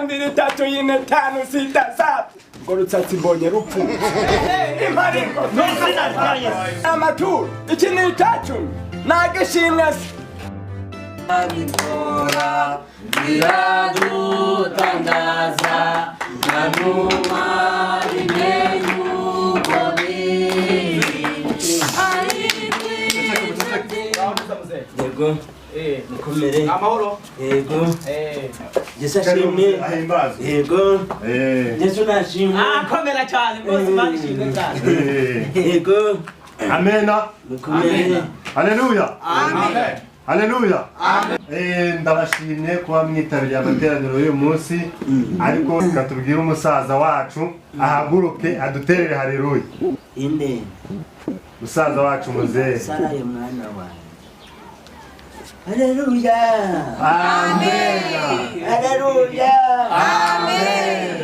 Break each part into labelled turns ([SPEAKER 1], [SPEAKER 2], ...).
[SPEAKER 1] mbiri tatu yine tanu sita saba ngo rutsatsi mbonye rupfu imparingo amaturo iki ni icacumi nagishimwe
[SPEAKER 2] abikora biradutangaza nanuma yego mukomere
[SPEAKER 1] amahoro
[SPEAKER 2] yego Yesu ashimwe yego Yesu nashimwe
[SPEAKER 3] komera cyane rwose manishimwe cyane
[SPEAKER 2] yego
[SPEAKER 4] amena
[SPEAKER 2] mukomere
[SPEAKER 4] haleluya
[SPEAKER 1] amen
[SPEAKER 4] haleluya ndabashimye kuba mwitabiriye amateraniro y'uyu munsi ariko katubwire umusaza wacu ahaguruke aduterere haleluya
[SPEAKER 2] inde
[SPEAKER 4] musaza wacu muzehe
[SPEAKER 2] saraye mwana wawe haleluya
[SPEAKER 4] amen
[SPEAKER 2] haleluya
[SPEAKER 4] amen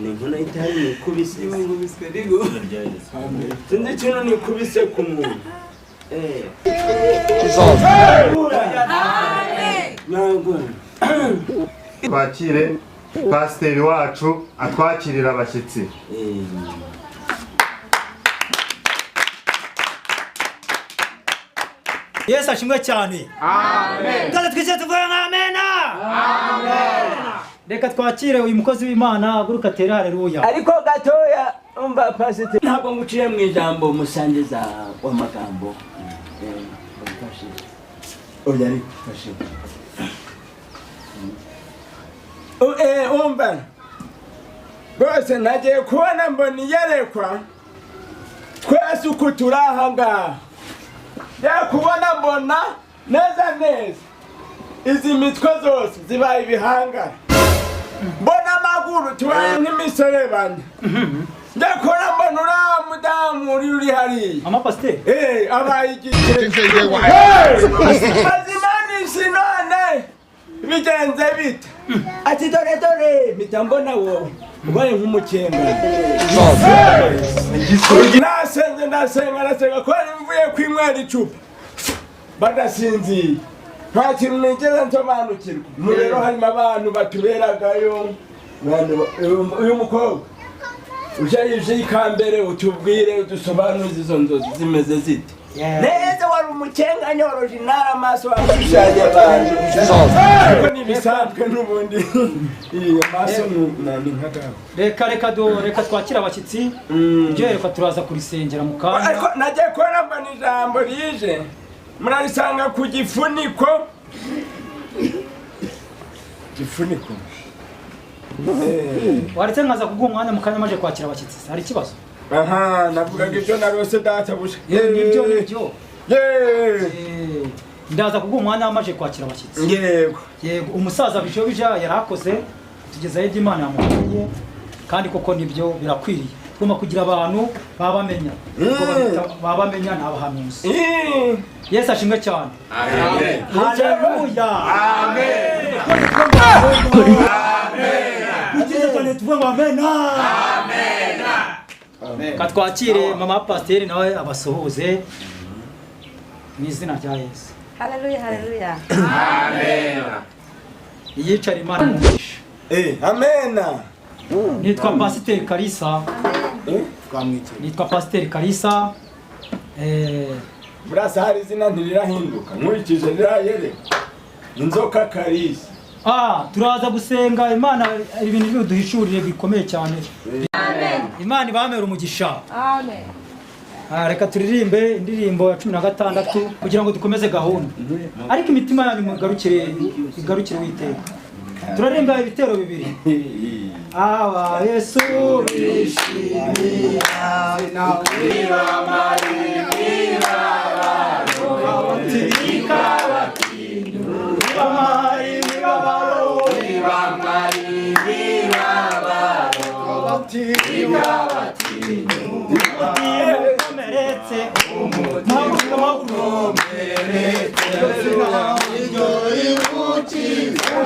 [SPEAKER 2] Ninguno itari kubise nigo Tende kino ni kubise ku muntu
[SPEAKER 4] twakire pasiteri wacu atwakirira abashyitsi
[SPEAKER 5] Yesu ashimwe cyane amen kandi twese tuvuye amena amen reka twakire uyu mukozi w'Imana aguruka tere haleluya
[SPEAKER 2] ariko gatoya umva pasiteri ntabwo nguciye mu ijambo musangiza w'amagambo oya ari fashe
[SPEAKER 1] umva rwose nagiye kubona mbona iyerekwa twese uko turi aha ngaha kubona mbona neza neza izi mitwe zose zibaye ibihangara mbona amaguru tubaye nk'imiserebanya ndakora mbona uriya mudamu uri hariya
[SPEAKER 5] amapasiteri
[SPEAKER 1] abaye igice azimanisha none bigenze bite ati dore mpita mbona wowe ubaye nk'umukenga nasenga ko mvuye kwinywera icupa badasinziye nta kintu nigeze nsobanukirwa rero harimo abantu batuberagayo uyu mukobwa uje ikambere utubwire udusobanuze izo nzozi zimeze zite neza wari umukenga nyoroje nara amaso washushanya abantu ariko nibisanzwe n'ubundi iyi amaso ni nkagaho
[SPEAKER 5] reka twakira abashyitsi ibyo reka turaza kurisengera mu kanya
[SPEAKER 1] ariko nagiye kubona mbona ijambo rije murarisanga ku gifuniko
[SPEAKER 5] waretse nkaza kuguha umwanya mu kanya maje kwakira abashyitsi hari ikibazo
[SPEAKER 1] aha navugaga ibyo narose databuja
[SPEAKER 5] nibyo ndaza kuguha umwanya maje kwakira abashyitsi yego umusaza Bijiyobija yarakoze tugezaho ibyo Imana yamuhaye kandi koko nibyo birakwiriye tugomba kugira abantu babamenya babamenya n'abahanuzi Yesu ashimwe cyane
[SPEAKER 1] amen
[SPEAKER 5] haleluya
[SPEAKER 1] amen
[SPEAKER 5] amen katwakire mama pasiteri nawe abasuhuze mu izina rya Yesu
[SPEAKER 6] haleluya haleluya
[SPEAKER 1] amen
[SPEAKER 5] yicare Imana umugisha
[SPEAKER 1] amen
[SPEAKER 5] nitwa pasiteri Kalisa nitwa pasiteri Kalisa
[SPEAKER 1] burasa hari izina ntirirahinduka nkurikije rirayere inzoka Kalisa
[SPEAKER 5] turaza gusenga Imana ibintu biduhishurire bikomeye cyane amen Imana ibamere umugisha
[SPEAKER 6] amen
[SPEAKER 5] reka turirimbe indirimbo ya 16 kugira ngo dukomeze gahunda ariko imitima yanyu mugarukire witeka turaririmba ibitero bibiri awa Yesu bishimira nakwira marira barotika bakindu bamarira barotika marira barotika bakindu meretse umugabo meretse ijori ukiza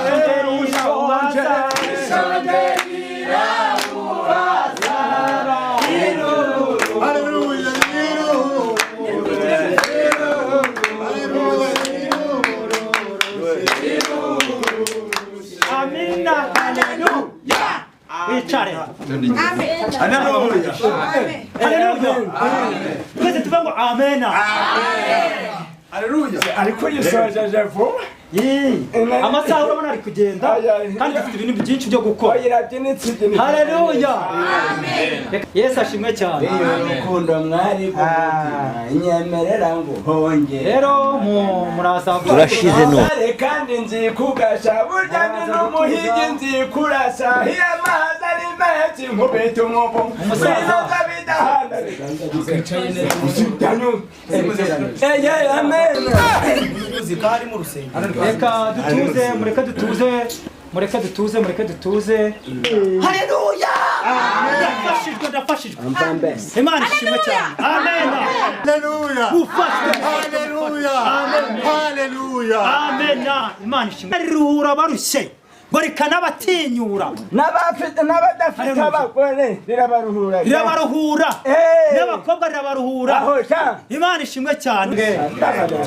[SPEAKER 1] Hallelujah.
[SPEAKER 5] twicare.
[SPEAKER 1] Haleluya.
[SPEAKER 5] Haleluya. Twese tuvuga ngo amen.
[SPEAKER 1] Haleluya. Ariko yisojeje vuba.
[SPEAKER 5] Amasaha urabona ari kugenda kandi dufite ibintu byinshi byo gukora. Haleluya. Yesu ashimwe cyane.
[SPEAKER 2] Urukundo mwari nyemerera ngo honge.
[SPEAKER 5] Rero muraza
[SPEAKER 2] turashize no.
[SPEAKER 1] Kandi nzi kugasha burya ni n'umuhigi nzi kurasa iyo amazi ari menshi nkubita umwobo umusaza bidahana
[SPEAKER 3] Uzikari mu rusengero.
[SPEAKER 5] reka mureke dutuze. Haleluya. Ndafashijwe. Imana ishimwe cyane. Amen.
[SPEAKER 4] Haleluya.
[SPEAKER 5] Haleluya.
[SPEAKER 4] Haleluya.
[SPEAKER 5] Amen. Imana ishimwe. Ruhura barushye. Bareka n'abatinyura.
[SPEAKER 1] n'abadafite abagore rirabaruhura
[SPEAKER 5] N'abakobwa rirabaruhura. Imana ishimwe cyane. Ntabwo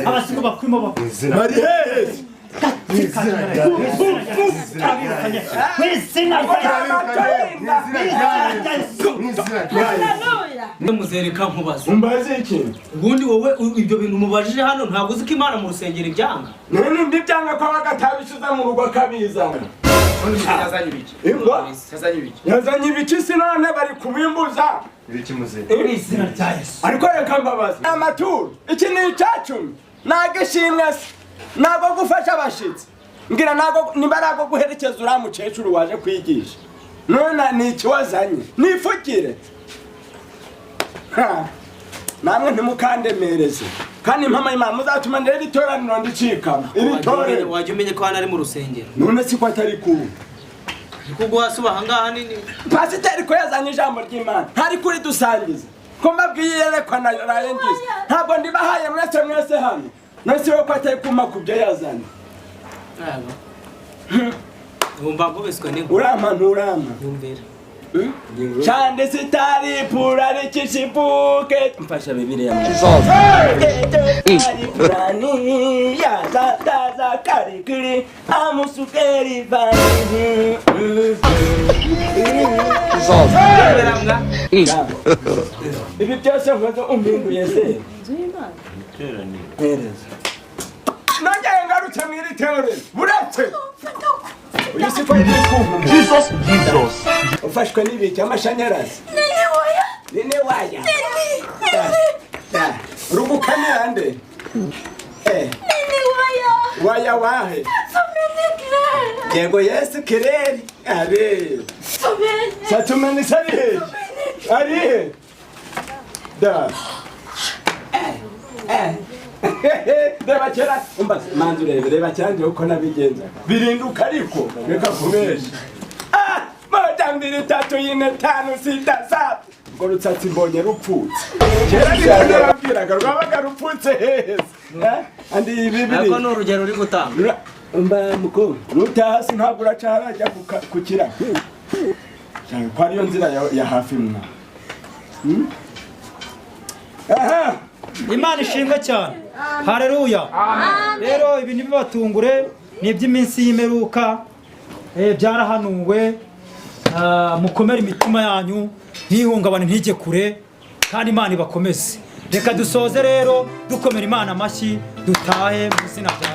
[SPEAKER 5] abasigo bakwimo
[SPEAKER 3] Muzereka nkubaza.
[SPEAKER 1] Umbaze iki?
[SPEAKER 3] Ubundi wowe ibyo bintu mubajije hano ntabwo uzi ko Imana mu rusengero ibyanga.
[SPEAKER 1] None ndibyanga ko bagatabishiza mu rugo kabizana.
[SPEAKER 3] Yazanye ibiki?
[SPEAKER 1] Yazanye ibiki sinone bari kubimbuza.
[SPEAKER 4] Ibiki muze.
[SPEAKER 5] izina rya Yesu.
[SPEAKER 1] Ariko reka mbabaza. Amaturo iki ni icacumi. Nagishimwe se. Nago gufasha abashitsi. Ngira nago nimbarago guherekeza uramukecuru waje kwigisha. None ni ikiwazanye. Nifukire. Namwe ntimukandemereze. Kandi impama y'Imana muzatuma ndere itoraniro ndicikama. Iri
[SPEAKER 3] Wajye umenye ko hano ari mu rusengero.
[SPEAKER 1] none si ko atari ku.
[SPEAKER 3] Kuko wasuba ahangaha nini?
[SPEAKER 1] Pasiteri ko yazanye ijambo ry'Imana. Ntari kuri dusangiza. Ko mbabwiye yerekwa na rayengiza. Ntabwo ndibahaye mwese hano. None si we ko atari kuma kubyo yazanye.
[SPEAKER 3] Ngomba kubeswa ni
[SPEAKER 1] Urama.
[SPEAKER 3] Yumvira.
[SPEAKER 1] Chande sitari purari kishipuke mfasha Bibiliya Purani ya za karikiri amusukeri vani Ibi byose nkoze umpinduye se Nongeye ngarutse mwiri teore buretse Jesus. Ufashwe n'ibiki amashanyarazi. Nini waya. Rugukanira nde.
[SPEAKER 6] Nini
[SPEAKER 1] Waya wahe. Yego Yesu kireri. Are. Satumeni sari. Ari. Da. Reba kera manzu reba cyanje uko nabigenza birinduka ariko reka kubesha Matambiri 3 4 5 6 7 ngo rutsatsi mbonye rupfutse kera nababwiraga rwabaga rupfutse heza andi bibiri
[SPEAKER 3] Ariko no urugero uri gutanga
[SPEAKER 1] mba muko rutasi ntabwo uraca harajya kukira cyane ko ariyo nzira ya hafi mwa aha
[SPEAKER 5] Imana ishimwe cyane. Haleluya. Rero ibi nibibatungure ni iby'iminsi y'imperuka. Byarahanuwe. Mukomere imitima yanyu ntihungabane ntijye kure kandi Imana ibakomeze. Reka dusoze rero dukomera Imana amashyi dutahe mu izina rya